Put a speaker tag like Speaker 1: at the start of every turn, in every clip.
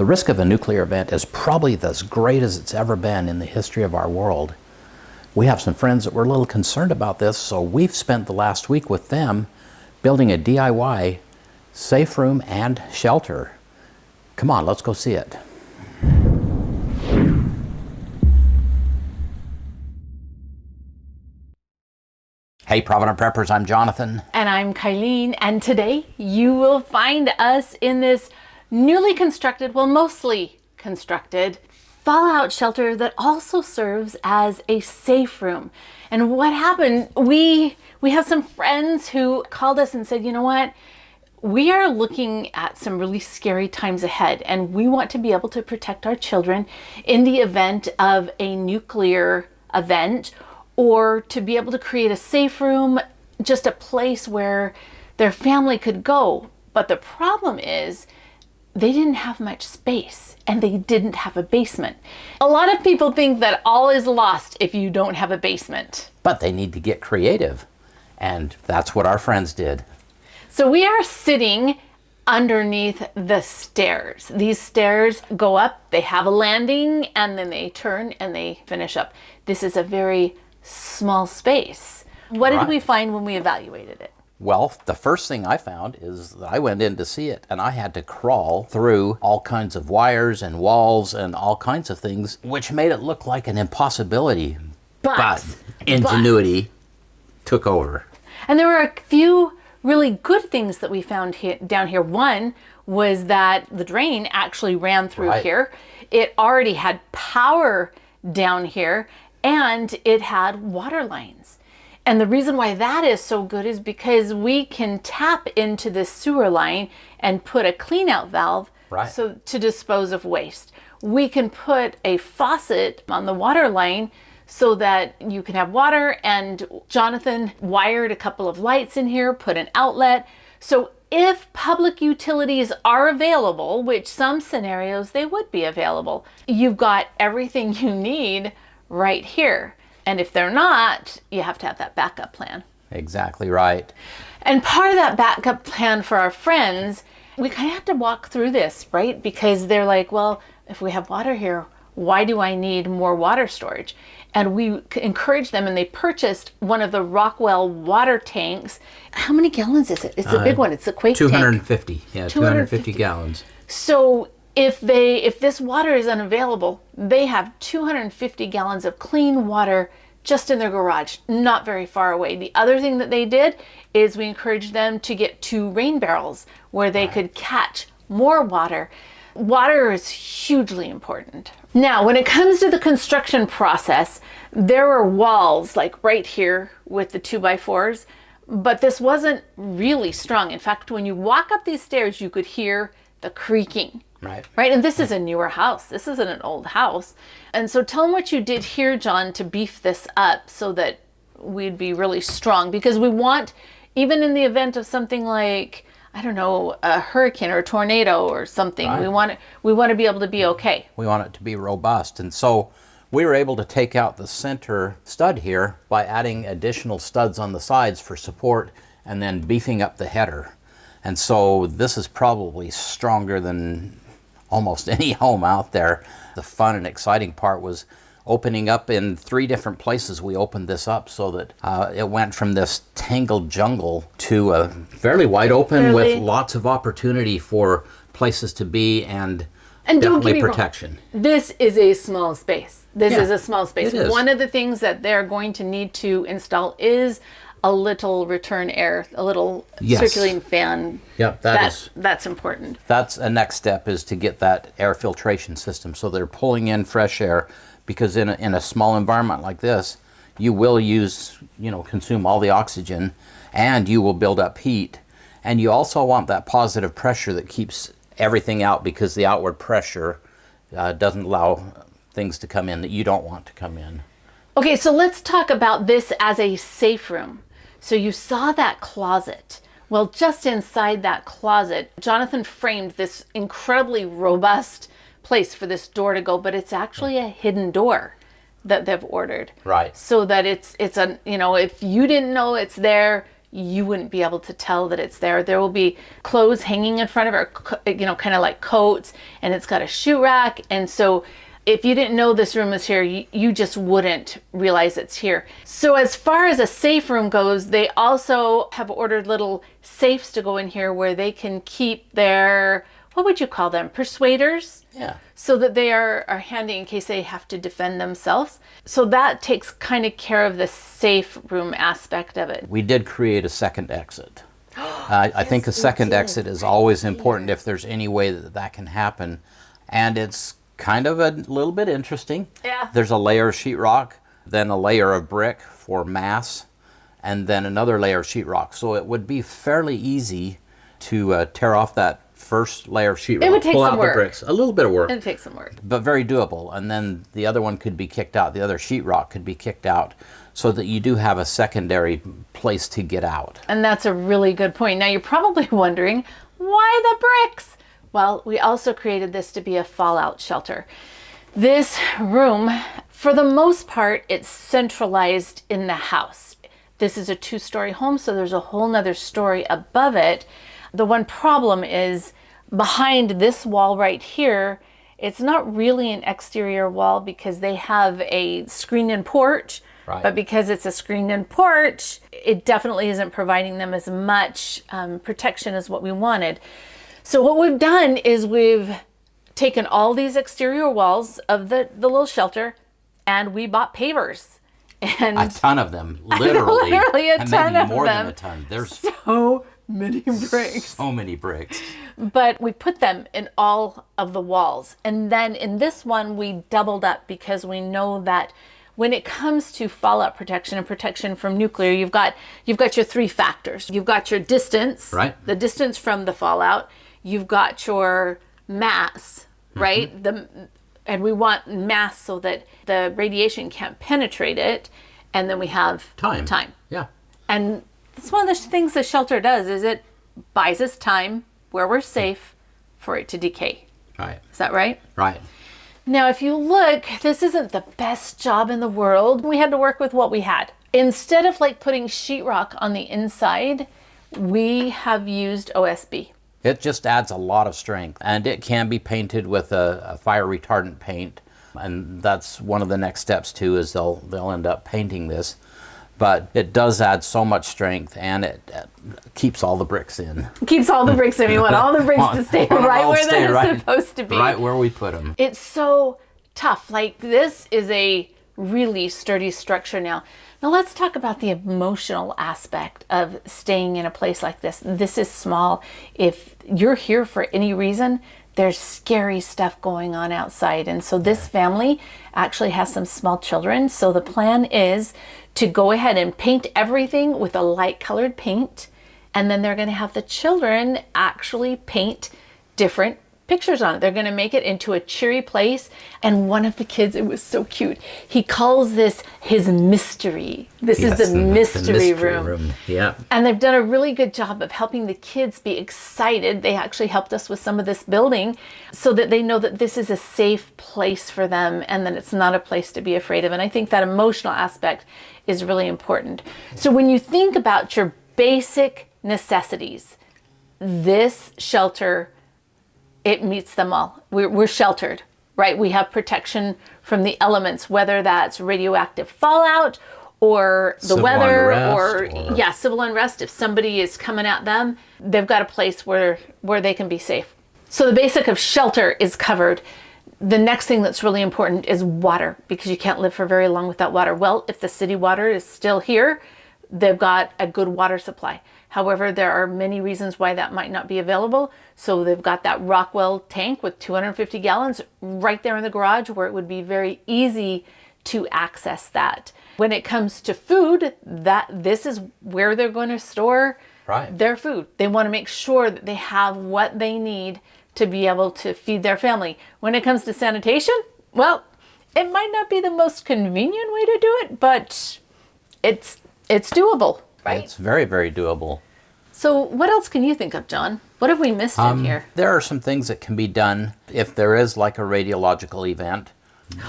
Speaker 1: The risk of a nuclear event is probably as great as it's ever been in the history of our world. We have some friends that were a little concerned about this, so we've spent the last week with them building a DIY safe room and shelter. Come on, let's go see it. Hey Provident Preppers, I'm Jonathan.
Speaker 2: And I'm Kylene, and today you will find us in this newly constructed, well, mostly constructed, fallout shelter that also serves as a safe room. And what happened, we have some friends who called us and said, you know what, we are looking at some really scary times ahead, and we want to be able to protect our children in the event of a nuclear event, or to be able to create a safe room, just a place where their family could go. But the problem is they didn't have much space and they didn't have a basement. A lot of people think that all is lost if you don't have a basement.
Speaker 1: But they need to get creative, and that's what our friends did.
Speaker 2: So we are sitting underneath the stairs. These stairs go up, they have a landing, and then they turn and they finish up. This is a very small space. What did we find when we evaluated it?
Speaker 1: Well, the first thing I found is that I went in to see it and I had to crawl through all kinds of wires and walls and all kinds of things, which made it look like an impossibility. But ingenuity took over.
Speaker 2: And there were a few really good things that we found down here. One was that the drain actually ran through here. It already had power down here, and it had water lines. And the reason why that is so good is because we can tap into this sewer line and put a clean out valve so to dispose of waste. We can put a faucet on the water line so that you can have water, and Jonathan wired a couple of lights in here, put an outlet. So if public utilities are available, which some scenarios they would be available, you've got everything you need right here. And if they're not, you have to have that backup plan.
Speaker 1: Exactly right.
Speaker 2: And part of that backup plan for our friends, we kind of had to walk through this, right? Because they're like, well, if we have water here, why do I need more water storage? And we encouraged them, and they purchased one of the Rockwell water tanks. How many gallons is it? It's a big one. It's a Quake
Speaker 1: 250.
Speaker 2: tank.
Speaker 1: Yeah, 250 gallons.
Speaker 2: So if this water is unavailable, they have 250 gallons of clean water just in their garage, not very far away. The other thing that they did is we encouraged them to get 2 rain barrels where they could catch more water. Water is hugely important. Now, when it comes to the construction process, there were walls like right here with the 2x4s, but this wasn't really strong. In fact, when you walk up these stairs, you could hear the creaking. Right. And this is a newer house. This isn't an old house. And so tell them what you did here, John, to beef this up so that we'd be really strong, because we want, even in the event of something like, I don't know, a hurricane or a tornado or something, we want to be able to be okay.
Speaker 1: We want it to be robust. And so we were able to take out the center stud here by adding additional studs on the sides for support and then beefing up the header. And so this is probably stronger than almost any home out there. The fun and exciting part was opening up in 3 different places. We opened this up so that it went from this tangled jungle to a fairly wide open with lots of opportunity for places to be and definitely protection.
Speaker 2: This is a small space. This is a small space.
Speaker 1: It is.
Speaker 2: One of the things that they're going to need to install is a little return air, a little circulating fan.
Speaker 1: Yep,
Speaker 2: that's important.
Speaker 1: That's a next step, is to get that air filtration system so they're pulling in fresh air, because in a small environment like this, you will consume all the oxygen, and you will build up heat. And you also want that positive pressure that keeps everything out, because the outward pressure doesn't allow things to come in that you don't want to come in.
Speaker 2: Okay, so let's talk about this as a safe room. So you saw that closet. Well, just inside that closet, Jonathan framed this incredibly robust place for this door to go, but it's actually a hidden door that they've ordered.
Speaker 1: Right.
Speaker 2: So that it's a, if you didn't know it's there, you wouldn't be able to tell that it's there. There will be clothes hanging in front of it, kind of like coats, and it's got a shoe rack. And so if you didn't know this room was here, you just wouldn't realize it's here. So as far as a safe room goes, they also have ordered little safes to go in here where they can keep their, what would you call them? Persuaders?
Speaker 1: Yeah.
Speaker 2: So that they are handy in case they have to defend themselves. So that takes kind of care of the safe room aspect of it.
Speaker 1: We did create a second exit. I think a second exit is always important if there's any way that can happen. And it's kind of a little bit interesting.
Speaker 2: Yeah.
Speaker 1: There's a layer of sheetrock, then a layer of brick for mass, and then another layer of sheetrock. So it would be fairly easy to tear off that first layer of sheetrock.
Speaker 2: It would take
Speaker 1: pull
Speaker 2: some
Speaker 1: out
Speaker 2: work.
Speaker 1: the bricks. A little bit of work.
Speaker 2: It takes some work.
Speaker 1: But very doable. And then the other one could be kicked out. The other sheetrock could be kicked out so that you do have a secondary place to get out.
Speaker 2: And that's a really good point. Now you're probably wondering, why the bricks? Well, we also created this to be a fallout shelter. This room, for the most part, it's centralized in the house. This is a 2-story home, so there's a whole nother story above it. The one problem is behind this wall right here, it's not really an exterior wall because they have a screened-in porch.
Speaker 1: Right.
Speaker 2: But because it's a screened-in porch, it definitely isn't providing them as much protection as what we wanted. So what we've done is we've taken all these exterior walls of the little shelter and we bought pavers. And
Speaker 1: a ton of them, literally.
Speaker 2: Literally a
Speaker 1: and
Speaker 2: ton
Speaker 1: maybe
Speaker 2: of
Speaker 1: more
Speaker 2: them.
Speaker 1: than a ton. There's
Speaker 2: So many bricks.
Speaker 1: so many bricks.
Speaker 2: But we put them in all of the walls. And then in this one, we doubled up because we know that when it comes to fallout protection and protection from nuclear, you've got your 3 factors. You've got your distance,
Speaker 1: right?
Speaker 2: The distance from the fallout. You've got your mass, right? And we want mass so that the radiation can't penetrate it. And then we have time.
Speaker 1: Yeah.
Speaker 2: And that's one of the things the shelter does is it buys us time where we're safe for it to decay.
Speaker 1: Right.
Speaker 2: Is that right?
Speaker 1: Right.
Speaker 2: Now, if you look, this isn't the best job in the world. We had to work with what we had. Instead of putting sheetrock on the inside, we have used OSB.
Speaker 1: It just adds a lot of strength, and it can be painted with a fire retardant paint, and that's one of the next steps too, is they'll end up painting this. But it does add so much strength, and it keeps all the bricks in.
Speaker 2: Keeps all the bricks in. We want all the bricks to stay right where they're supposed to be.
Speaker 1: Right where we put them.
Speaker 2: It's so tough. This is a really sturdy structure now. Now let's talk about the emotional aspect of staying in a place like this. This is small. If you're here for any reason, there's scary stuff going on outside. And so this family actually has some small children. So the plan is to go ahead and paint everything with a light colored paint. And then they're going to have the children actually paint different pictures on it. They're going to make it into a cheery place. And one of the kids, it was so cute, he calls this his mystery. This is the mystery room.
Speaker 1: Yeah.
Speaker 2: And they've done a really good job of helping the kids be excited. They actually helped us with some of this building so that they know that this is a safe place for them and that it's not a place to be afraid of. And I think that emotional aspect is really important. So when you think about your basic necessities, this shelter, it meets them all. We're sheltered, right? We have protection from the elements, whether that's radioactive fallout or the
Speaker 1: civil
Speaker 2: weather
Speaker 1: unrest,
Speaker 2: civil unrest. If somebody is coming at them, they've got a place where they can be safe. So the basic of shelter is covered. The next thing that's really important is water, because you can't live for very long without water. Well, if the city water is still here, they've got a good water supply. However, there are many reasons why that might not be available. So they've got that Rockwell tank with 250 gallons right there in the garage where it would be very easy to access that. When it comes to food, this is where they're going to store their food. They want to make sure that they have what they need to be able to feed their family. When it comes to sanitation, well, it might not be the most convenient way to do it, but it's doable. Right?
Speaker 1: It's very, very doable.
Speaker 2: So what else can you think of, John? What have we missed in here?
Speaker 1: There are some things that can be done if there is like a radiological event.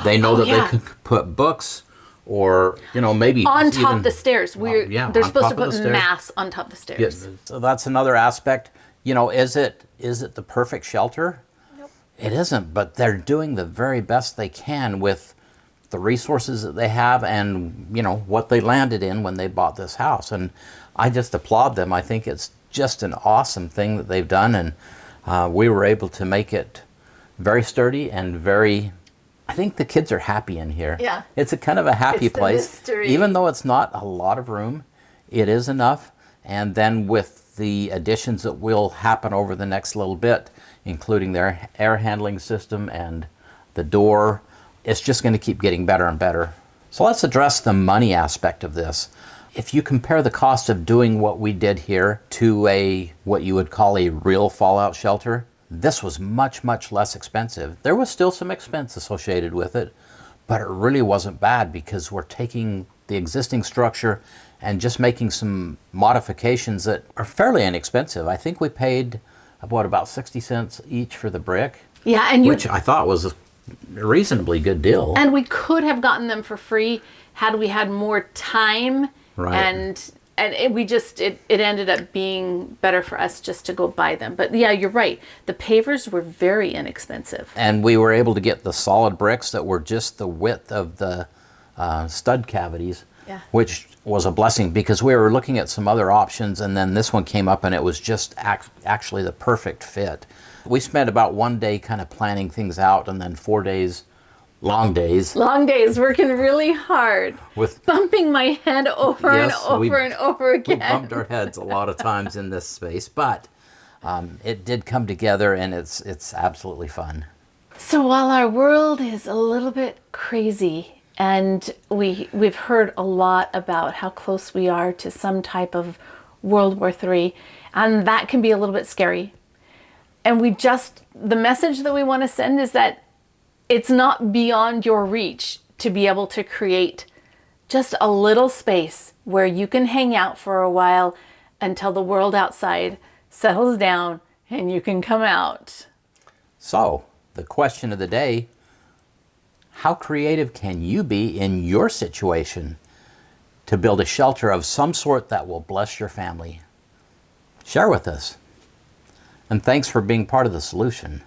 Speaker 1: They know that they can put books or, maybe
Speaker 2: On top
Speaker 1: even
Speaker 2: of the stairs. They're
Speaker 1: on
Speaker 2: supposed to
Speaker 1: top of
Speaker 2: put
Speaker 1: the stairs.
Speaker 2: mass on top of the stairs.
Speaker 1: So that's another aspect. Is it the perfect shelter?
Speaker 2: Nope.
Speaker 1: It isn't, but they're doing the very best they can with the resources that they have and, what they landed in when they bought this house. And I just applaud them. I think it's just an awesome thing that they've done. And we were able to make it very sturdy and I think the kids are happy in here.
Speaker 2: Yeah.
Speaker 1: It's a kind of a happy
Speaker 2: It's the
Speaker 1: place.
Speaker 2: mystery.
Speaker 1: Even though it's not a lot of room, it is enough. And then with the additions that will happen over the next little bit, including their air handling system and the door, it's just going to keep getting better and better. So let's address the money aspect of this. If you compare the cost of doing what we did here to what you would call a real fallout shelter, this was much, much less expensive. There was still some expense associated with it, but it really wasn't bad because we're taking the existing structure and just making some modifications that are fairly inexpensive. I think we paid about 60 cents each for the brick.
Speaker 2: Yeah,
Speaker 1: which I thought was a reasonably good deal.
Speaker 2: And we could have gotten them for free had we had more time.
Speaker 1: Right.
Speaker 2: And it ended up being better for us just to go buy them. But yeah, you're right. The pavers were very inexpensive.
Speaker 1: And we were able to get the solid bricks that were just the width of the stud cavities, which was a blessing because we were looking at some other options, and then this one came up and it was just actually the perfect fit. We spent about one day kind of planning things out, and then 4 days, long days,
Speaker 2: working really hard,
Speaker 1: with
Speaker 2: bumping my head over and over again.
Speaker 1: We bumped our heads a lot of times in this space, but it did come together, and it's absolutely fun.
Speaker 2: So while our world is a little bit crazy, and we've heard a lot about how close we are to some type of World War III, and that can be a little bit scary. And the message that we want to send is that it's not beyond your reach to be able to create just a little space where you can hang out for a while until the world outside settles down and you can come out.
Speaker 1: So, the question of the day, how creative can you be in your situation to build a shelter of some sort that will bless your family? Share with us. And thanks for being part of the solution.